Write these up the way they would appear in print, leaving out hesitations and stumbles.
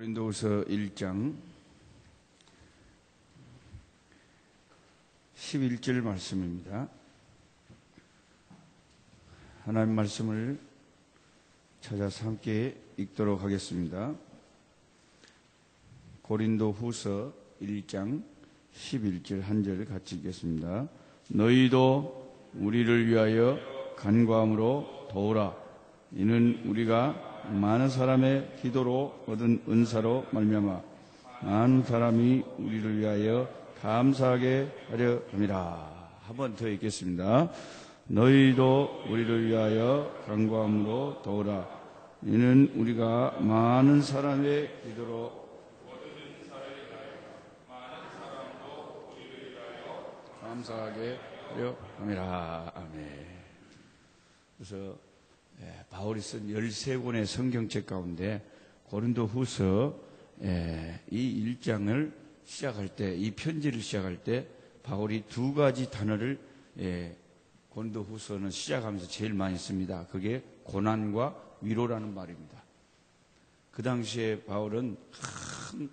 고린도후서 1장 11절 말씀입니다. 하나님 말씀을 찾아서 함께 읽도록 하겠습니다. 고린도후서 1장 11절 한 절 같이 읽겠습니다. 너희도 우리를 위하여 간구함으로 도우라. 이는 우리가 많은 사람의 기도로 얻은 은사로 말미암아 많은 사람이 우리를 위하여 감사하게 하려 함이라. 한 번 더 읽겠습니다. 너희도 우리를 위하여 간구함으로 도우라. 이는 우리가 많은 사람의 기도로 얻은 은사를 위하여 많은 사람도 우리를 위하여 감사하게 하려 함이라. 아멘. 그래서 바울이 쓴 13권의 성경책 가운데 고린도후서 이 1장을 시작할 때, 이 편지를 시작할 때 바울이 두 가지 단어를 고린도후서는 시작하면서 제일 많이 씁니다. 그게 고난과 위로라는 말입니다. 그 당시에 바울은 큰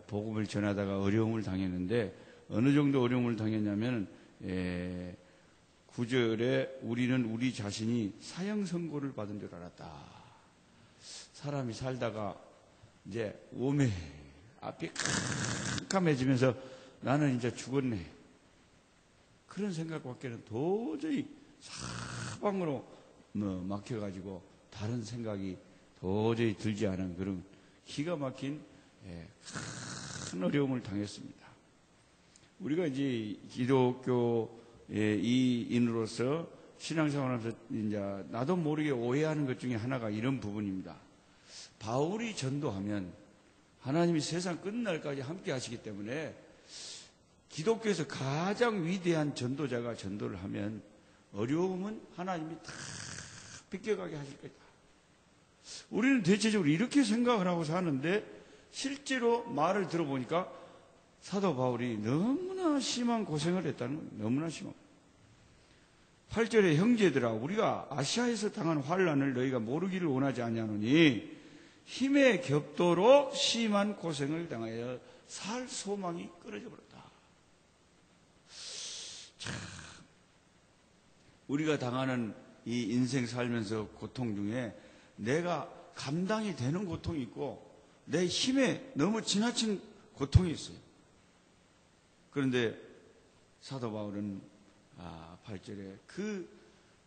복음을 전하다가 어려움을 당했는데 어느 정도 어려움을 당했냐면 9절에 우리는 우리 자신이 사형 선고를 받은 줄 알았다. 사람이 살다가 이제 오매 앞이 캄캄해지면서 나는 이제 죽었네. 그런 생각밖에는 도저히 사방으로 막혀가지고 다른 생각이 도저히 들지 않은 그런 기가 막힌 큰 어려움을 당했습니다. 우리가 이제 기독교 이인으로서 신앙생활하면서 이제 나도 모르게 오해하는 것 중에 하나가 이런 부분입니다. 바울이 전도하면 하나님이 세상 끝날까지 함께 하시기 때문에 기독교에서 가장 위대한 전도자가 전도를 하면 어려움은 하나님이 다 비껴가게 하실 거다. 우리는 대체적으로 이렇게 생각을 하고 사는데 실제로 말을 들어보니까 사도 바울이 너무나 심한 고생을 했다는 거예요. 너무나 심한. 8절에 형제들아 우리가 아시아에서 당한 환난을 너희가 모르기를 원하지 아니하노니 힘의 겹도록 심한 고생을 당하여 살 소망이 끊어져 버렸다. 참, 우리가 당하는 이 인생 살면서 고통 중에 내가 감당이 되는 고통이 있고 내 힘에 너무 지나친 고통이 있어요. 그런데 사도 바울은 8절에 그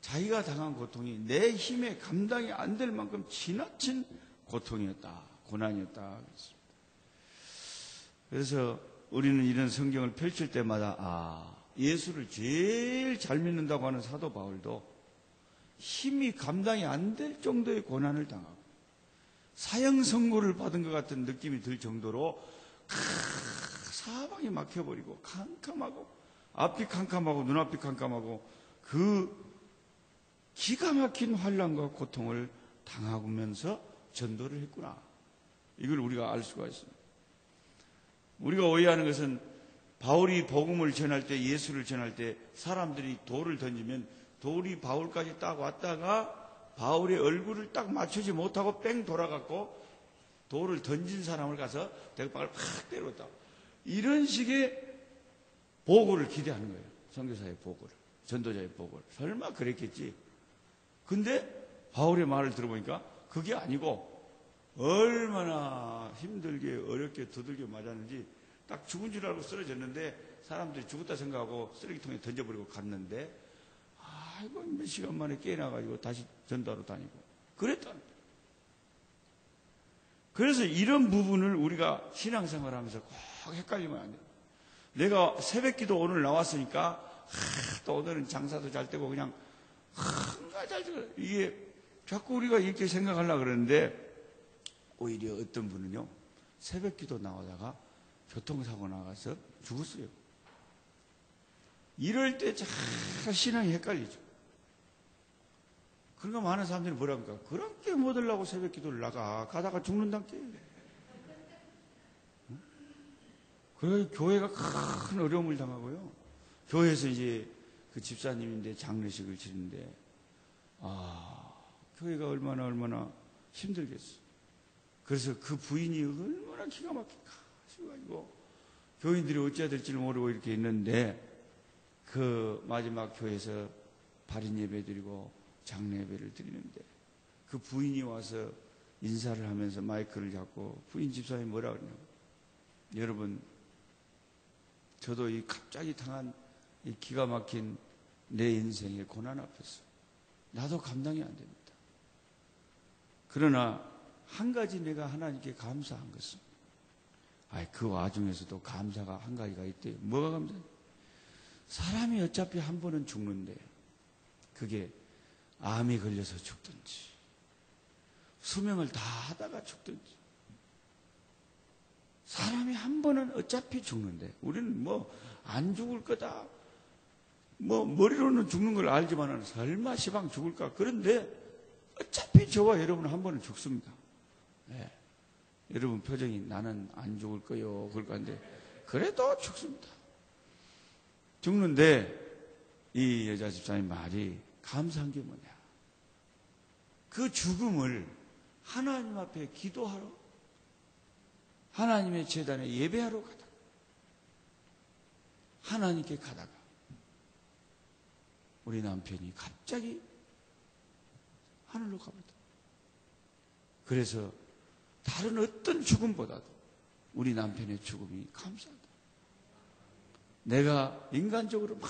자기가 당한 고통이 내 힘에 감당이 안 될 만큼 지나친 고통이었다. 고난이었다. 그래서 우리는 이런 성경을 펼칠 때마다 예수를 제일 잘 믿는다고 하는 사도 바울도 힘이 감당이 안 될 정도의 고난을 당하고 사형 선고를 받은 것 같은 느낌이 들 정도로 사방이 막혀버리고 캄캄하고 앞이 캄캄하고 눈앞이 캄캄하고 그 기가 막힌 환난과 고통을 당하면서 전도를 했구나. 이걸 우리가 알 수가 있습니다. 우리가 오해하는 것은 바울이 복음을 전할 때 예수를 전할 때 사람들이 돌을 던지면 돌이 바울까지 딱 왔다가 바울의 얼굴을 딱 맞추지 못하고 뺑 돌아갔고 돌을 던진 사람을 가서 대박을 팍 때렸다. 이런 식의 보고를 기대하는 거예요. 선교사의 보고를, 전도자의 보고를. 설마 그랬겠지. 근데 바울의 말을 들어보니까 그게 아니고 얼마나 힘들게 어렵게 두들겨 맞았는지 딱 죽은 줄 알고 쓰러졌는데 사람들이 죽었다 생각하고 쓰레기통에 던져버리고 갔는데 아이고 몇 시간 만에 깨어나가지고 다시 전도하러 다니고 그랬다는 거예요. 그래서 이런 부분을 우리가 신앙생활하면서 꼭 헷갈리면 안 돼요. 내가 새벽기도 오늘 나왔으니까 또 오늘은 장사도 잘 되고 그냥 잘 되고 이게 자꾸 우리가 이렇게 생각하려고 그러는데 오히려 어떤 분은요 새벽기도 나오다가 교통사고 나가서 죽었어요. 이럴 때 참 신앙이 헷갈리죠. 그러니까 많은 사람들이 뭐라 합니까? 그렇게 못 하려고 새벽기도를 가다가 죽는단께. 그래서 교회가 큰 어려움을 당하고요. 교회에서 이제 그 집사님인데 장례식을 치는데 교회가 얼마나 힘들겠어. 그래서 그 부인이 얼마나 기가 막힐까 싶어가지고 교인들이 어찌해야 될지를 모르고 이렇게 있는데 그 마지막 교회에서 발인 예배 드리고 장례 예배를 드리는데 그 부인이 와서 인사를 하면서 마이크를 잡고 부인 집사님이 뭐라 그러냐고. 여러분, 저도 이 갑자기 당한 이 기가 막힌 내 인생의 고난 앞에서 나도 감당이 안 됩니다. 그러나 한 가지 내가 하나님께 감사한 것은 그 와중에서도 감사가 한 가지가 있대요. 뭐가 감사해요? 사람이 어차피 한 번은 죽는데 그게 암이 걸려서 죽든지 수명을 다 하다가 죽든지 사람이 한 번은 어차피 죽는데 우리는 뭐 안 죽을 거다 뭐 머리로는 죽는 걸 알지만 설마 시방 죽을까. 그런데 어차피 저와 여러분은 한 번은 죽습니다. 네. 여러분 표정이 나는 안 죽을 거요 그럴 건데 그래도 죽습니다. 죽는데 이 여자 집사님 말이 감사한 게 뭐냐. 그 죽음을 하나님 앞에 기도하러 하나님의 제단에 예배하러 가다가 하나님께 가다가 우리 남편이 갑자기 하늘로 가버렸다. 그래서 다른 어떤 죽음보다도 우리 남편의 죽음이 감사하다. 내가 인간적으로 막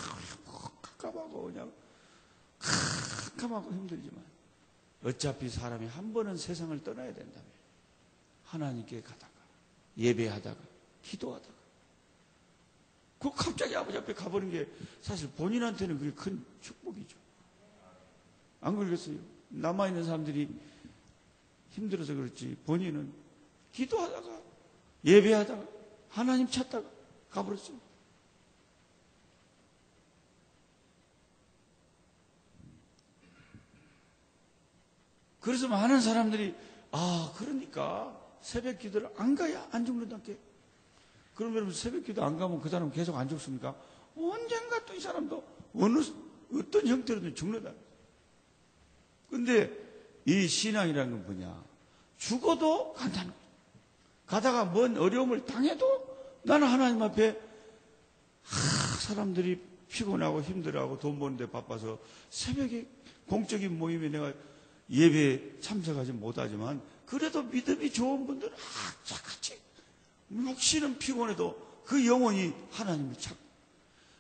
깝깝하고 그냥 캄캄하고 힘들지만 어차피 사람이 한 번은 세상을 떠나야 된다면 하나님께 가다가 예배하다가 기도하다가 그 갑자기 아버지 앞에 가버린 게 사실 본인한테는 그게 큰 축복이죠. 안 그러겠어요? 남아있는 사람들이 힘들어서 그렇지 본인은 기도하다가 예배하다가 하나님 찾다가 가버렸어요. 그래서 많은 사람들이 그러니까 새벽 기도를 안 가야 안 죽는다께. 그럼 여러분 새벽 기도 안 가면 그 사람 계속 안 죽습니까? 언젠가 또 이 사람도 어떤 형태로든 죽는다. 근데 이 신앙이라는 건 뭐냐? 죽어도 간다는 거예요. 가다가 뭔 어려움을 당해도 나는 하나님 앞에 사람들이 피곤하고 힘들어하고 돈 버는데 바빠서 새벽에 공적인 모임에 내가 예배에 참석하지 못하지만 그래도 믿음이 좋은 분들은 같이 육신은 피곤해도 그 영혼이 하나님을 찾고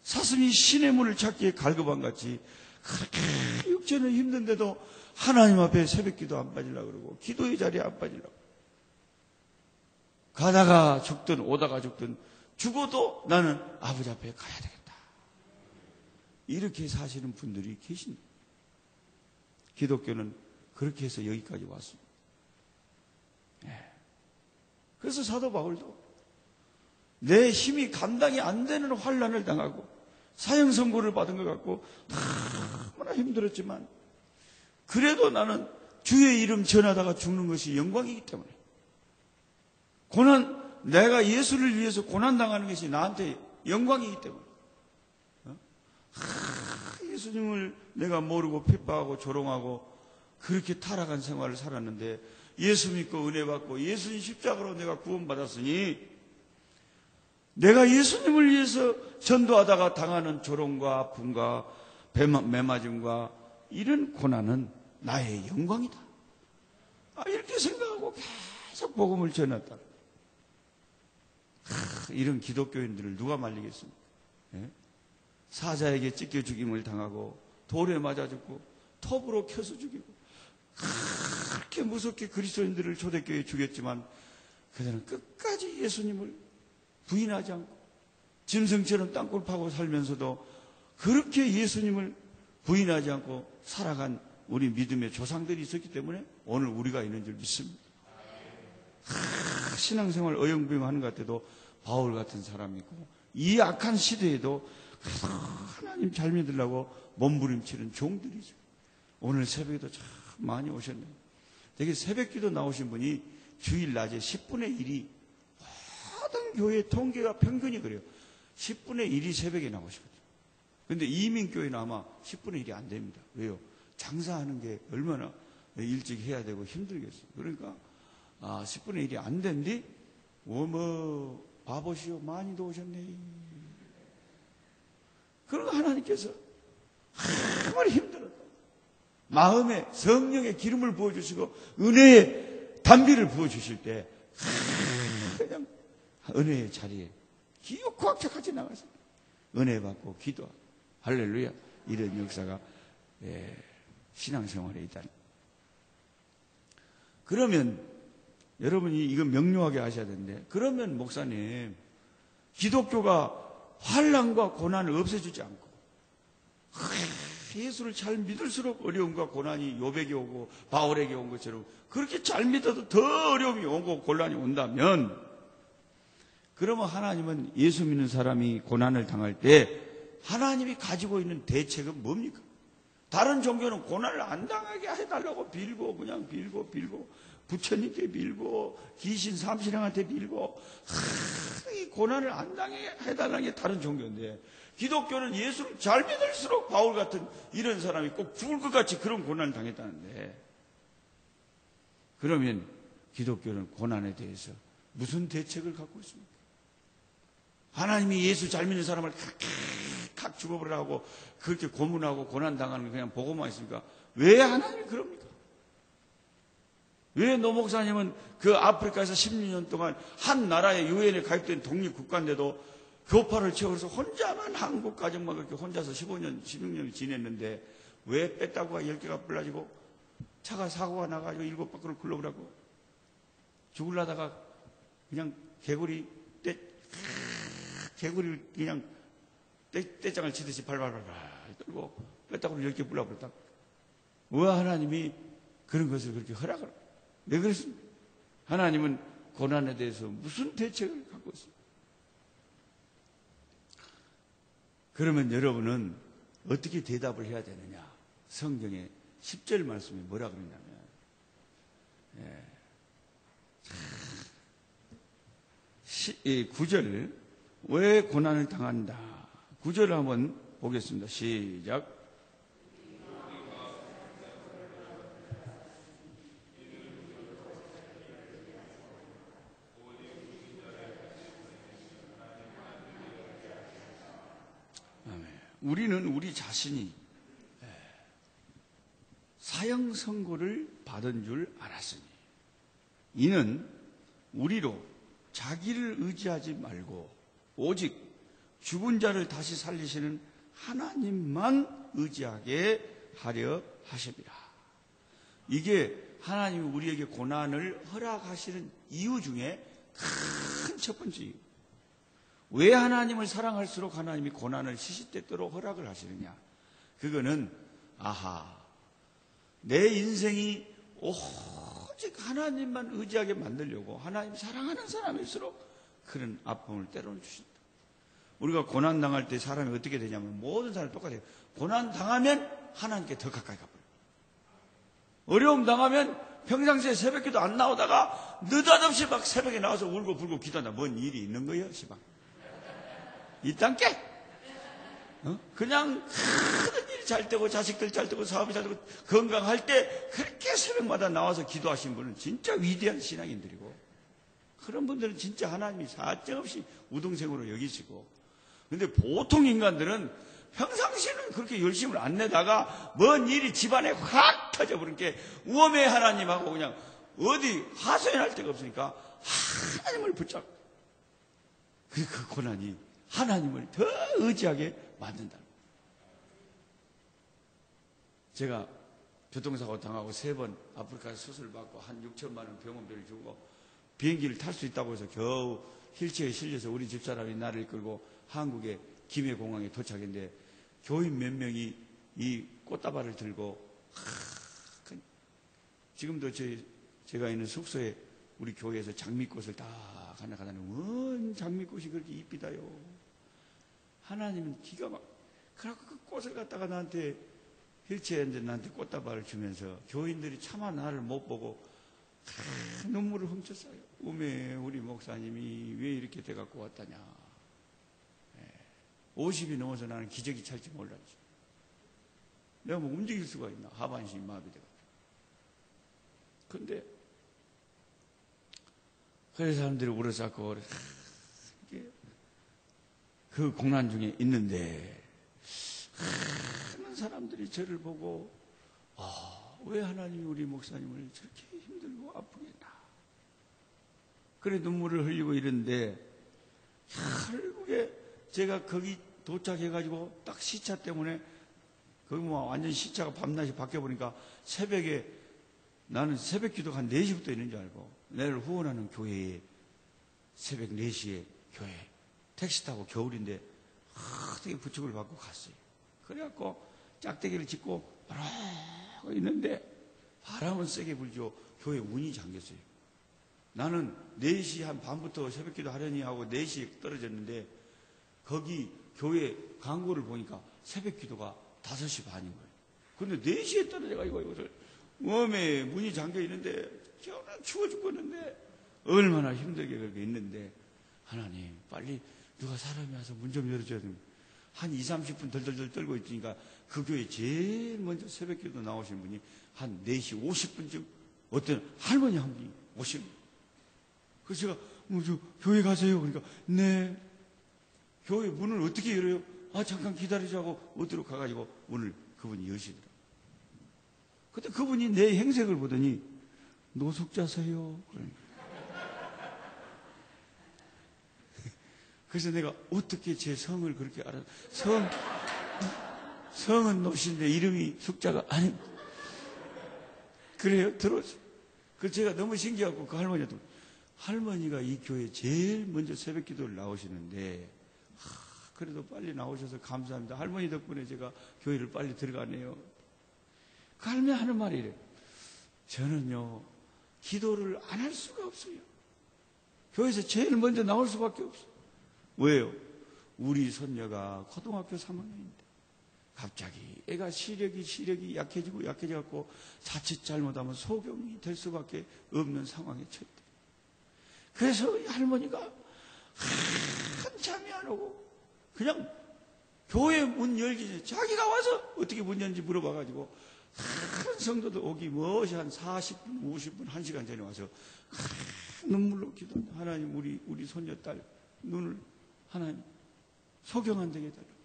사슴이 신의 문을 찾기에 갈급한 같이 그렇게 육체는 힘든데도 하나님 앞에 새벽기도 안 빠지려고 그러고 기도의 자리에 안 빠지려고 가다가 죽든 오다가 죽든 죽어도 나는 아버지 앞에 가야 되겠다. 이렇게 사시는 분들이 계십니다. 기독교는 그렇게 해서 여기까지 왔습니다. 그래서 사도 바울도 내 힘이 감당이 안 되는 환난을 당하고 사형 선고를 받은 것 같고 너무나 힘들었지만 그래도 나는 주의 이름 전하다가 죽는 것이 영광이기 때문에 내가 예수를 위해서 고난당하는 것이 나한테 영광이기 때문에 예수님을 내가 모르고 핍박하고 조롱하고 그렇게 타락한 생활을 살았는데 예수 믿고 은혜 받고 예수님 십자가로 내가 구원받았으니 내가 예수님을 위해서 전도하다가 당하는 조롱과 아픔과 매맞음과 이런 고난은 나의 영광이다. 이렇게 생각하고 계속 복음을 전했다. 이런 기독교인들을 누가 말리겠습니까? 사자에게 찢겨 죽임을 당하고 돌에 맞아 죽고 톱으로 켜서 죽이고 그렇게 무섭게 그리스도인들을 초대교회에 죽였지만 그들은 끝까지 예수님을 부인하지 않고 짐승처럼 땅굴 파고 살면서도 그렇게 예수님을 부인하지 않고 살아간 우리 믿음의 조상들이 있었기 때문에 오늘 우리가 있는 줄 믿습니다. 신앙생활 어영부영하는 것 같아도 바울 같은 사람이 있고 이 악한 시대에도 하나님 잘 믿으려고 몸부림치는 종들이죠. 오늘 새벽에도 참 많이 오셨네요. 되게 새벽기도 나오신 분이 주일 낮에 10분의 1이 모든 교회 통계가 평균이 그래요. 10분의 1이 새벽에 나오시거든요. 그런데 이민교회는 아마 10분의 1이 안 됩니다. 왜요? 장사하는 게 얼마나 일찍 해야 되고 힘들겠어요. 그러니까 10분의 1이 안 된디? 어머, 바보시오. 많이도 오셨네. 그러고 하나님께서 아무리 힘들어도 마음에 성령의 기름을 부어주시고 은혜의 단비를 부어주실 때 그냥 은혜의 자리에 기어 꽉 차게 나가서 은혜 받고 기도하고 할렐루야, 이런 역사가 신앙생활에 있다는. 그러면 여러분이 이거 명료하게 아셔야 되는데, 그러면 목사님, 기독교가 환난과 고난을 없애주지 않고 예수를 잘 믿을수록 어려움과 고난이 요백에 오고 바울에게 온 것처럼 그렇게 잘 믿어도 더 어려움이 오고 곤란이 온다면, 그러면 하나님은 예수 믿는 사람이 고난을 당할 때 하나님이 가지고 있는 대책은 뭡니까? 다른 종교는 고난을 안 당하게 해달라고 빌고, 그냥 빌고 부처님께 빌고 귀신 삼신령한테 빌고 이 고난을 안 당하게 해달라는 게 다른 종교인데, 기독교는 예수를 잘 믿을수록 바울 같은 이런 사람이 꼭 죽을 것 같이 그런 고난을 당했다는데, 그러면 기독교는 고난에 대해서 무슨 대책을 갖고 있습니까? 하나님이 예수 잘 믿는 사람을 칵 죽어버리라고 그렇게 고문하고 고난당하는 거 그냥 보고만 있습니까? 왜 하나님이 그럽니까? 왜 노 목사님은 그 아프리카에서 16년 동안 한 나라의 유엔에 가입된 독립국가인데도 교파를 채워서 혼자만 한국 가정만 그렇게 혼자서 15년, 16년을 지냈는데 왜 뺐다고가 10개가 불라지고 차가 사고가 나가지고 7바퀴를 굴러오라고 죽으려다가 그냥 개구리를 그냥 떼장을 치듯이 발발발 떨고 뺐다고 10개 불러버렸다. 왜 하나님이 그런 것을 그렇게 허락을? 왜 그랬습니까? 하나님은 고난에 대해서 무슨 대책을 갖고 있습니까? 그러면 여러분은 어떻게 대답을 해야 되느냐? 성경의 10절 말씀이 뭐라 그러냐면, 9절, 왜 고난을 당한다? 9절을 한번 보겠습니다. 시작. 우리는 우리 자신이 사형 선고를 받은 줄 알았으니 이는 우리로 자기를 의지하지 말고 오직 죽은 자를 다시 살리시는 하나님만 의지하게 하려 하십니다. 이게 하나님이 우리에게 고난을 허락하시는 이유 중에 큰 첫 번째 이유. 왜 하나님을 사랑할수록 하나님이 고난을 시시때때로 허락을 하시느냐? 그거는 내 인생이 오직 하나님만 의지하게 만들려고 하나님 사랑하는 사람일수록 그런 아픔을 때로는 주신다. 우리가 고난당할 때 사람이 어떻게 되냐면 모든 사람이 똑같아요. 고난당하면 하나님께 더 가까이 가버려요. 어려움 당하면 평상시에 새벽기도 안 나오다가 느닷없이 막 새벽에 나와서 울고 불고 기도한다. 뭔 일이 있는 거예요, 시방? 이딴 게? 그냥 큰 일 잘 되고 자식들 잘 되고 사업이 잘 되고 건강할 때 그렇게 새벽마다 나와서 기도하신 분은 진짜 위대한 신앙인들이고, 그런 분들은 진짜 하나님이 사정없이 우등생으로 여기시고, 근데 보통 인간들은 평상시에는 그렇게 열심을 안 내다가 뭔 일이 집안에 확 터져버린 게 우엄의 하나님하고 그냥 어디 하소연할 데가 없으니까 하나님을 붙잡고, 그 고난이 하나님을 더 의지하게 만든다. 제가 교통사고 당하고 3번 아프리카에서 수술받고 한 6천만 원 병원비를 주고 비행기를 탈 수 있다고 해서 겨우 휠체어에 실려서 우리 집사람이 나를 끌고 한국의 김해공항에 도착했는데, 교인 몇 명이 이 꽃다발을 들고 지금도 제가 있는 숙소에 우리 교회에서 장미꽃을 딱 하나 가다니 원 장미꽃이 그렇게 이쁘다요. 하나님은 기가 막 그래갖고 그 꽃을 갖다가 나한테 휠체어에 앉은 나한테 꽃다발을 주면서 교인들이 차마 나를 못 보고 눈물을 훔쳤어요. 우리 목사님이 왜 이렇게 돼갖고 왔다냐. 50이 넘어서 나는 기저귀 찰지 몰랐지. 내가 뭐 움직일 수가 있나. 하반신이 마비돼가지고. 근데 그래서 사람들이 울어잡고 그 공난 중에 있는데 많은 사람들이 저를 보고 왜 하나님이 우리 목사님을 저렇게 힘들고 아프게 했나. 그래 눈물을 흘리고 이러는데 결국에 제가 거기 도착해가지고 딱 시차 때문에 거기 뭐 완전 시차가 밤낮이 바뀌어보니까 새벽에 나는 새벽 기도가 한 4시부터 있는 줄 알고 나를 후원하는 교회에 새벽 4시에 교회 택시 타고 겨울인데 어떻게 부축을 받고 갔어요. 그래갖고 짝대기를 짚고 바라고 있는데 바람은 세게 불죠. 교회 문이 잠겼어요. 나는 4시 한 반부터 새벽 기도 하려니 하고 4시에 떨어졌는데 거기 교회 광고를 보니까 새벽 기도가 5시 반인 거예요. 근데 4시에 떨어져가지고 이것을 몸에 문이 잠겨 있는데 저는 추워 죽겠는데 얼마나 힘들게 그렇게 있는데 하나님 빨리 누가 사람이 와서 문 좀 열어줘야 됩니다. 한 2, 30분 덜덜덜 떨고 있으니까 그 교회 제일 먼저 새벽 기도 나오신 분이 한 4시 50분쯤 어떤 할머니 한 분이 오신 거예요. 그래서 제가 저 교회 가세요. 그러니까 네. 교회 문을 어떻게 열어요? 잠깐 기다리자고 어디로 가가지고 문을 그분이 여시더라고요. 그때 그분이 내 행색을 보더니 노숙자세요. 그래서 내가 어떻게 제 성을 그렇게 알아? 성은 노신데 이름이 숙자가 아니. 그래요? 들어오세요. 그래서 제가 너무 신기하고 그 할머니한테 할머니가 이 교회 제일 먼저 새벽 기도를 나오시는데 그래도 빨리 나오셔서 감사합니다. 할머니 덕분에 제가 교회를 빨리 들어가네요. 그 할머니 하는 말이 이래. 저는요 기도를 안 할 수가 없어요. 교회에서 제일 먼저 나올 수밖에 없어요. 왜요? 우리 손녀가 고등학교 3학년인데 갑자기 애가 시력이 약해져갖고 자칫 잘못하면 소경이 될 수밖에 없는 상황에 처했대. 그래서 할머니가 한참이 안 오고 그냥 교회 문 열기 전에 자기가 와서 어떻게 문 열는지 물어봐가지고 큰 성도들 오기 멋이 한 40분, 50분, 1시간 전에 와서 눈물로 기도한다. 하나님 우리 손녀딸 눈을 하나님 소경 안 되게 해달라고.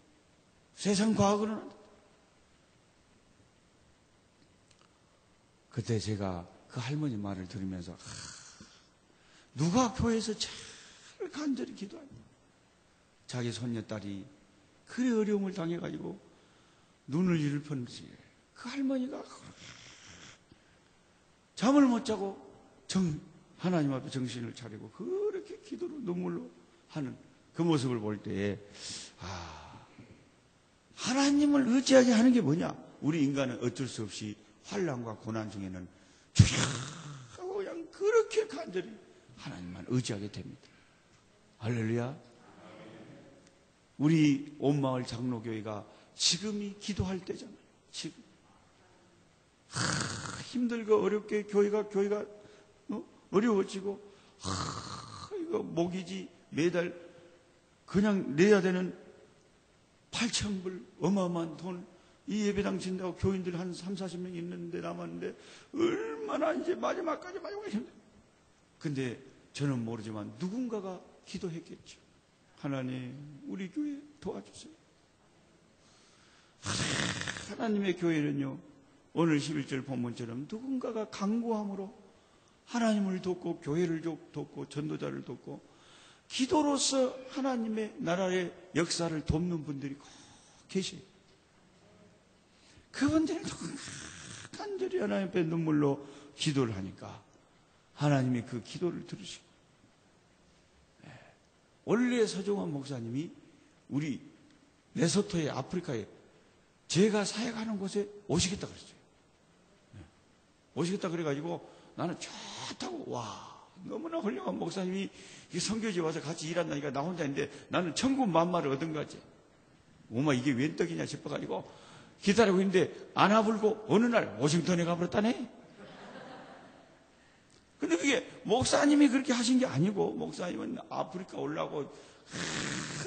세상 과학으로는 안 돼. 그때 제가 그 할머니 말을 들으면서 누가 교회에서 제일 간절히 기도하냐. 자기 손녀딸이 그래 어려움을 당해가지고 눈을 잃을 뻔했지. 그 할머니가 잠을 못 자고 하나님 앞에 정신을 차리고 그렇게 기도로 눈물로 하는 그 모습을 볼 때에 하나님을 의지하게 하는 게 뭐냐? 우리 인간은 어쩔 수 없이 환난과 고난 중에는 주여 하고 그냥 그렇게 간절히 하나님만 의지하게 됩니다. 할렐루야. 우리 온마을 장로교회가 지금이 기도할 때잖아요. 지금 힘들고 어렵게 교회가 어려워지고 이거 목이지 매달 그냥 내야 되는 8,000불 어마어마한 돈 이 예배당 진다고 교인들 한 3, 40명 있는데 남았는데 얼마나 이제 마지막까지 힘들어요. 근데 저는 모르지만 누군가가 기도했겠죠. 하나님 우리 교회 도와주세요. 하나님의 교회는요 오늘 11절 본문처럼 누군가가 간구함으로 하나님을 돕고 교회를 돕고 전도자를 돕고 기도로서 하나님의 나라의 역사를 돕는 분들이 꼭 계세요. 그분들은 간절히 하나님 앞에 눈물로 기도를 하니까 하나님이 그 기도를 들으시고 원래 서종원 목사님이 우리 레소토의 아프리카에 제가 사역하는 곳에 오시겠다 그랬어요. 오시겠다 그래가지고 나는 좋다고 너무나 훌륭한 목사님이 선교지에 와서 같이 일한다니까 나 혼자 있는데 나는 천군만마를 얻은 거지. 엄마 이게 웬 떡이냐 싶어가지고 기다리고 있는데 안 와불고 어느 날 워싱턴에 가버렸다네. 근데 그게 목사님이 그렇게 하신 게 아니고 목사님은 아프리카 올라고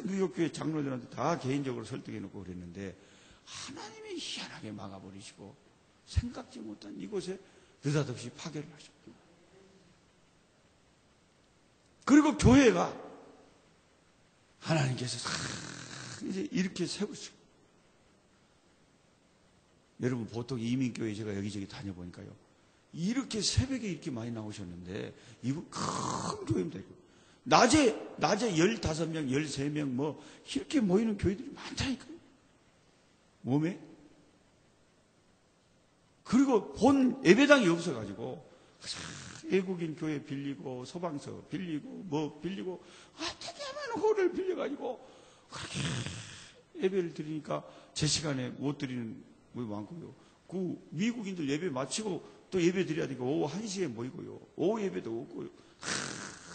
뉴욕교회 장로들한테 다 개인적으로 설득해놓고 그랬는데 하나님이 희한하게 막아버리시고 생각지 못한 이곳에 느닷없이 파괴를 하셨고 그리고 교회가 하나님께서 이제 이렇게 세우시고, 여러분 보통 이민교회 제가 여기저기 다녀보니까요, 이렇게 새벽에 이렇게 많이 나오셨는데 이분 큰 교회입니다. 낮에 15명, 13명 뭐 이렇게 모이는 교회들이 많다니까요. 몸에. 그리고 본 예배당이 없어가지고 외국인 교회 빌리고 소방서 빌리고 뭐 빌리고 되게 많은 홀을 빌려가지고 그렇게 예배를 드리니까 제 시간에 못 드리는 분 많고요. 그 미국인들 예배 마치고 또 예배 드려야 되니까 오후 1시에 모이고요. 오후 예배도 없고요.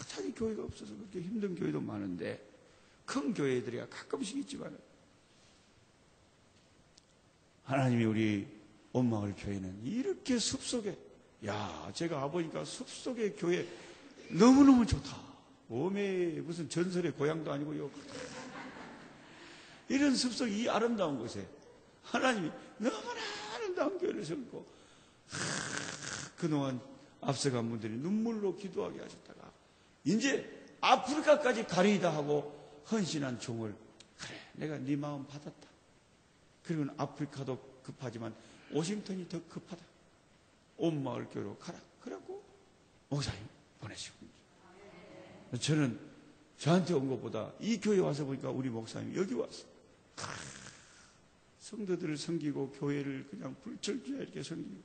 자기 교회가 없어서 그렇게 힘든 교회도 많은데, 큰 교회들이 가끔씩 있지만 하나님이 우리 온마을 교회는 이렇게 숲속에, 제가 와보니까 숲속의 교회 너무너무 좋다. 오메 무슨 전설의 고향도 아니고요. 이런 숲속 이 아름다운 곳에 하나님이 너무나 아름다운 교회를 세우고, 그동안 앞서간 분들이 눈물로 기도하게 하셨다가 이제 아프리카까지 가리이다 하고 헌신한 종을, 그래 내가 네 마음 받았다. 그리고는 아프리카도 급하지만 워싱턴이 더 급하다. 온 마을 교회로 가라. 그래갖고 목사님 보내시고, 저는 저한테 온 것보다 이 교회 와서 보니까 우리 목사님이 여기 와서 성도들을 섬기고 교회를 그냥 불철주야 이렇게 섬기고,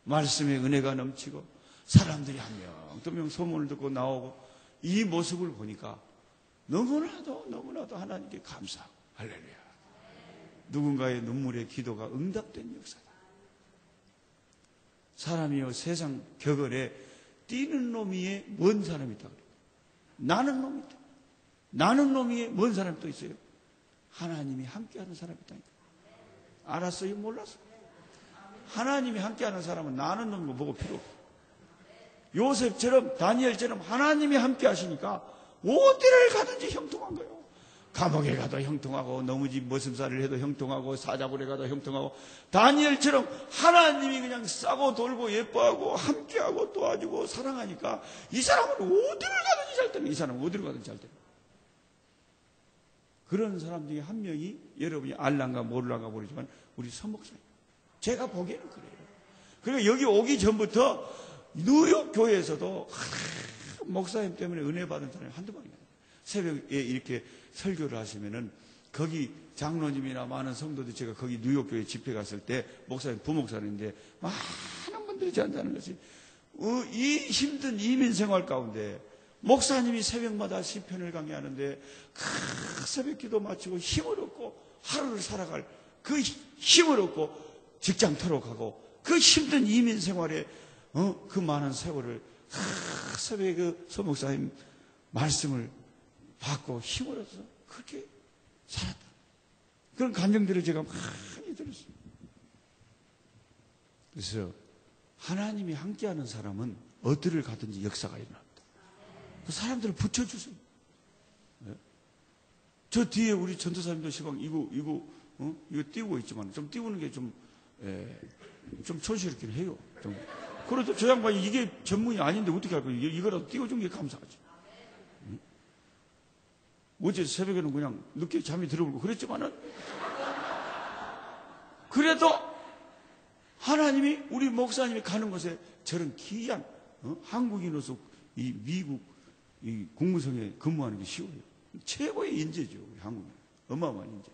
말씀의 은혜가 넘치고 사람들이 한 명 두 명 소문을 듣고 나오고, 이 모습을 보니까 너무나도 하나님께 감사하고, 할렐루야. 누군가의 눈물의 기도가 응답된 역사다. 사람이요 세상 격언에 뛰는 놈이에 먼 사람이 있다. 나는 놈이 있다. 나는 놈이에 먼 사람이 또 있어요. 하나님이 함께하는 사람이 있다니까. 알았어요? 몰랐어요? 하나님이 함께하는 사람은 나는 놈이고 뭐고 필요 없어. 요셉처럼 다니엘처럼 하나님이 함께하시니까 어디를 가든지 형통한 거예요. 감옥에 가도 형통하고, 너무집 머슴살을 해도 형통하고, 사자굴에 가도 형통하고, 다니엘처럼 하나님이 그냥 싸고 돌고 예뻐하고 함께하고 도와주고 사랑하니까 이 사람은 어디를 가든지 잘 되는, 이 사람은 어디를 가든지 잘 되는. 그런 사람 중에 한 명이 여러분이 알란가 모를란가 모르지만 우리 서 목사님. 제가 보기에는 그래요. 그리고 여기 오기 전부터 뉴욕 교회에서도 목사님 때문에 은혜 받은 사람이 한두 번이 아니에요. 새벽에 이렇게 설교를 하시면은 거기 장로님이나 많은 성도들, 제가 거기 뉴욕 교회 집회 갔을 때 목사님 부목사님인데 많은 분들이 잔다는 것이, 이 힘든 이민 생활 가운데 목사님이 새벽마다 시편을 강의하는데 그 새벽 기도 마치고 힘을 얻고 하루를 살아갈 그 힘을 얻고 직장 터록하고, 그 힘든 이민 생활에 그 많은 세월을 새벽에 그 서목사님 말씀을 받고 힘을 얻어서 그렇게 살았다. 그런 감정들을 제가 많이 들었어요. 그래서 하나님이 함께하는 사람은 어디를 가든지 역사가 일어납니다. 그 사람들을 붙여주세요. 네? 저 뒤에 우리 전도사님도 시방 이거 띄우고 있지만 좀 띄우는 게 좀 촌스럽긴 해요. 좀. 그래도 저 양반이 이게 전문이 아닌데 어떻게 할 거예요? 이거라도 띄워준 게 감사하지. 응? 어제 새벽에는 그냥 늦게 잠이 들어오고 그랬지만은, 그래도 하나님이 우리 목사님이 가는 곳에 저런 귀한 한국인으로서 이 미국 이 국무성에 근무하는 게 쉬워요. 최고의 인재죠. 우리 한국인. 어마어마한 인재.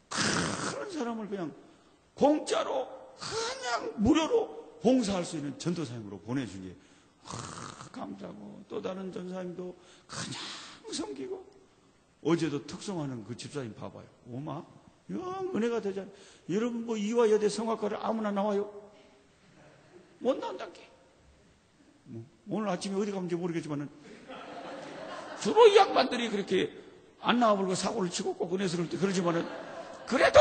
그런 사람을 그냥 공짜로 그냥 무료로 봉사할 수 있는 전도사님으로 보내준 게 감사하고, 또 다른 전사님도 그냥 섬기고, 어제도 특성하는 그 집사님 봐봐요. 오마 영 은혜가 되잖아요. 여러분 뭐 이화여대 성악과를 아무나 나와요? 못 나온단 게. 오늘 아침에 어디 가는지 모르겠지만은 주로 이 양반들이 그렇게 안 나와버리고 사고를 치고 꼭 은혜스러울 때 그러지만은, 그래도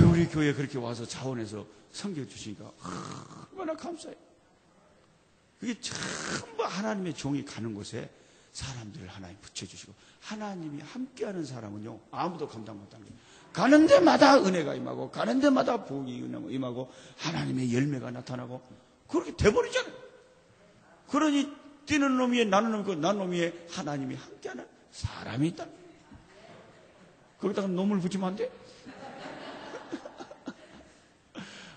우리 교회에 그렇게 와서 자원해서 섬겨주시니까 얼마나 감사해요. 그게 전부 하나님의 종이 가는 곳에 사람들을 하나님 붙여주시고, 하나님이 함께하는 사람은요 아무도 감당 못하는 거예요. 가는 데마다 은혜가 임하고, 가는 데마다 복이 임하고, 하나님의 열매가 나타나고 그렇게 돼버리잖아요. 그러니 뛰는 놈 위에 나는 놈이고 나는 놈 위에 하나님이 함께하는 사람이 있다. 거기다가 놈을 붙이면 안 돼?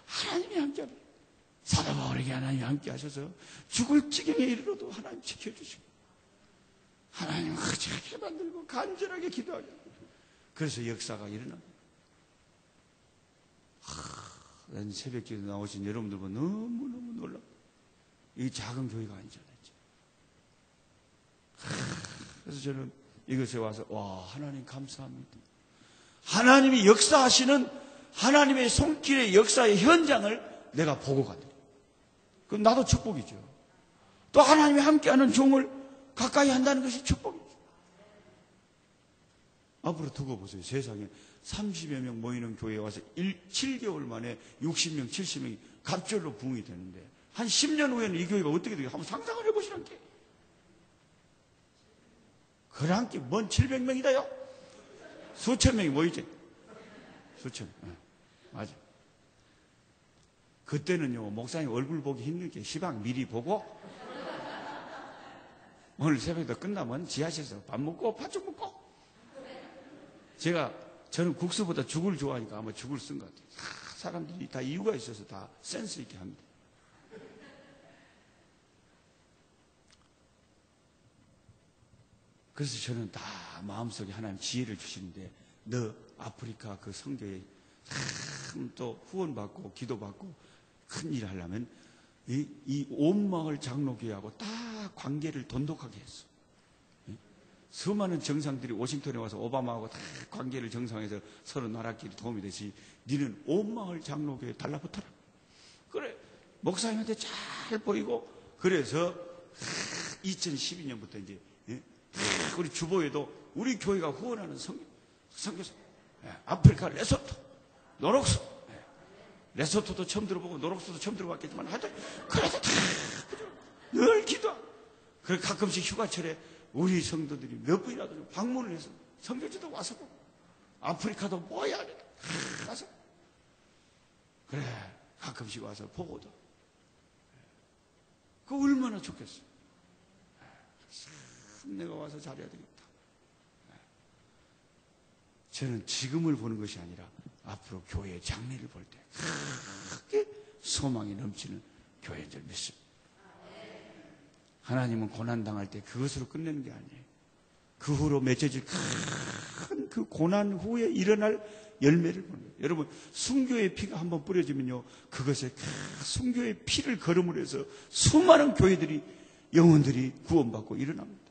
하나님이 함께하는, 사도 바울에게 하나님이 함께하셔서 죽을 지경에 이르러도 하나님 지켜주시고 하나님 흐지하게 만들고 간절하게 기도하게 하고, 그래서 역사가 일어납니다. 새벽기도 나오신 여러분들 보면 너무너무 놀랍니다. 이 작은 교회가 아니잖아요. 그래서 저는 이것에 와서 와, 하나님 감사합니다. 하나님이 역사하시는 하나님의 손길의 역사의 현장을 내가 보고 가는, 그럼 나도 축복이죠. 또 하나님이 함께하는 종을 가까이 한다는 것이 축복이죠. 앞으로 두고 보세요. 세상에 30여 명 모이는 교회에 와서 7개월 만에 60명, 70명이 갑절로 부흥이 되는데 한 10년 후에는 이 교회가 어떻게 되겠어요? 한번 상상을 해보시는 게. 그랑께 뭔 700명이다요? 수천 명이 모이지. 수천. 맞아. 그때는요, 목사님 얼굴 보기 힘들게 시방 미리 보고 오늘 새벽에 끝나면 지하실에서 밥 먹고 팥죽 먹고. 저는 국수보다 죽을 좋아하니까 아마 죽을 쓴 것 같아요. 사람들이 다 이유가 있어서 다 센스 있게 합니다. 그래서 저는 다 마음속에 하나님 지혜를 주시는데, 너 아프리카 그 선교에 참 또 후원받고 기도받고 큰 일을 하려면 이 온 마을 장로교회하고 딱 관계를 돈독하게 했어. 수많은 정상들이 워싱턴에 와서 오바마하고 다 관계를 정상해서 서로 나라끼리 도움이 되지. 니는 온 마을 장로교회에 달라붙어라. 그래, 목사님한테 잘 보이고. 그래서 2012년부터 이제 우리 주보에도 우리 교회가 후원하는 선교사, 아프리카 레소토, 노록소, 레소토도 처음 들어보고 노록소도 처음 들어봤겠지만 하여튼 그래서 다 늘 기도하고, 그래 가끔씩 휴가철에 우리 성도들이 몇 분이라도 방문을 해서 선교지도 와서 보고, 아프리카도 뭐야 가서 그래 가끔씩 와서 보고도. 그거 얼마나 좋겠어. 내가 와서 잘해야 되겠다. 저는 지금을 보는 것이 아니라 앞으로 교회의 장래를 볼 때 크게 소망이 넘치는 교회인 줄 믿습니다. 하나님은 고난당할 때 그것으로 끝내는 게 아니에요. 그 후로 맺어질 큰 그 고난 후에 일어날 열매를 보는 거예요. 여러분, 순교의 피가 한번 뿌려지면요, 그것에 순교의 피를 거름으로 해서 수많은 교회들이, 영혼들이 구원받고 일어납니다.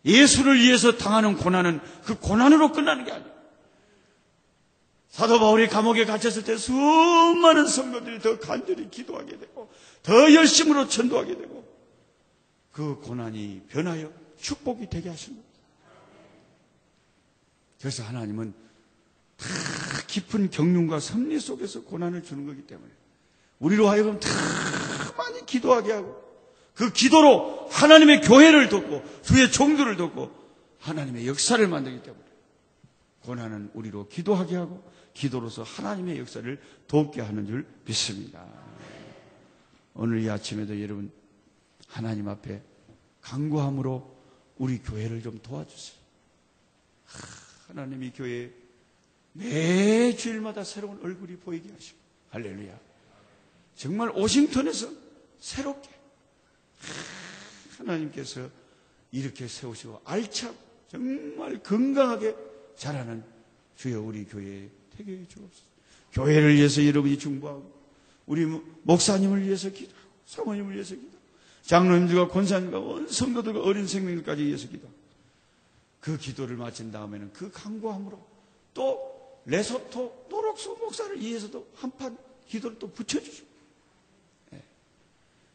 예수를 위해서 당하는 고난은 그 고난으로 끝나는 게 아니에요. 사도 바울이 감옥에 갇혔을 때 수많은 성도들이 더 간절히 기도하게 되고 더 열심으로 전도하게 되고 그 고난이 변하여 축복이 되게 하십니다. 그래서 하나님은 다 깊은 경륜과 섭리 속에서 고난을 주는 거기 때문에 우리로 하여금 다 많이 기도하게 하고 그 기도로 하나님의 교회를 돕고 주의 종들을 돕고 하나님의 역사를 만들기 때문에 고난은 우리로 기도하게 하고 기도로서 하나님의 역사를 돕게 하는 줄 믿습니다. 오늘 이 아침에도 여러분 하나님 앞에 간구함으로 우리 교회를 좀 도와주세요. 하나님이 교회에 매 주일마다 새로운 얼굴이 보이게 하시고, 할렐루야. 정말 워싱턴에서 새롭게 하나님께서 이렇게 세우시고 알차고 정말 건강하게 자라는 주여 우리 교회에 되게 해 주옵소서. 교회를 위해서 여러분이 중보하고 우리 목사님을 위해서 기도하고 사모님을 위해서 기도하고 장로님들과 권사님과 온 성도들과 어린 생명들까지 위해서 기도하고 그 기도를 마친 다음에는 그 간구함으로 또 레소토 노록소 목사를 위해서도 한판 기도를 또 붙여주시고,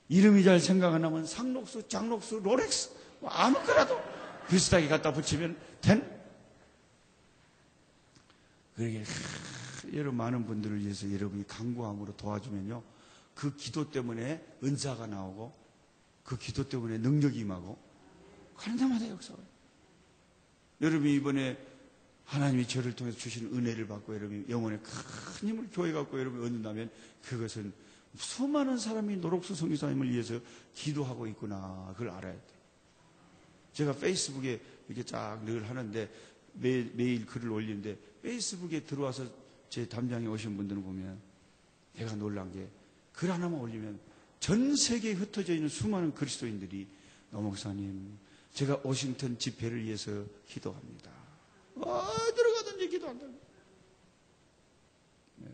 이름이 잘 생각 안 나면 상록수, 장록수, 로렉스 뭐 아무거나도 비슷하게 갖다 붙이면 된. 그러게 여러분 많은 분들을 위해서 여러분이 간구함으로 도와주면요 그 기도 때문에 은사가 나오고 그 기도 때문에 능력이 임하고 가는 데마다 역사가. 여러분이 이번에 하나님이 저를 통해서 주신 은혜를 받고 여러분이 영혼에 큰 힘을 교회 갖고 여러분이 얻는다면 그것은 수많은 사람이 노록수 선교사님을 위해서 기도하고 있구나. 그걸 알아야 돼. 제가 페이스북에 이렇게 쫙 늘 하는데 매일 글을 올리는데 페이스북에 들어와서 제 담장에 오신 분들을 보면 내가 놀란 게 글 하나만 올리면 전 세계에 흩어져 있는 수많은 그리스도인들이 노목사님 제가 워싱턴 집회를 위해서 기도합니다. 들어가든지 기도한다. 네.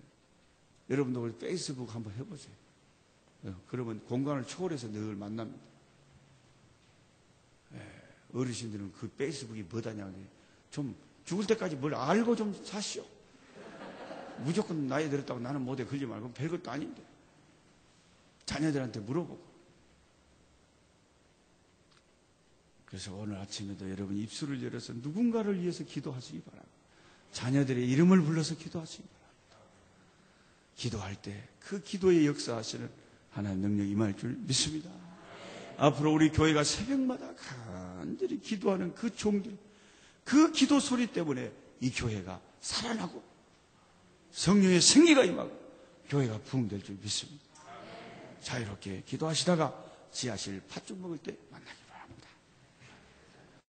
여러분도 페이스북 한번 해보세요. 그러면 공간을 초월해서 늘 만납니다. 어르신들은 그 페이스북이 뭐다냐. 좀 죽을 때까지 뭘 알고 좀 사시오. 무조건 나이 들었다고 나는 못해 걸지 말고 별것도 아닌데. 자녀들한테 물어보고. 그래서 오늘 아침에도 여러분 입술을 열어서 누군가를 위해서 기도하시기 바랍니다. 자녀들의 이름을 불러서 기도하시기 바랍니다. 기도할 때 그 기도에 역사하시는 하나님 능력이 임할 줄 믿습니다. 앞으로 우리 교회가 새벽마다 간절히 기도하는 그 종들, 그 기도 소리 때문에 이 교회가 살아나고 성령의 생기가 임하고 교회가 부흥될 줄 믿습니다. 자유롭게 기도하시다가 지하실 팥죽 먹을 때 만나요.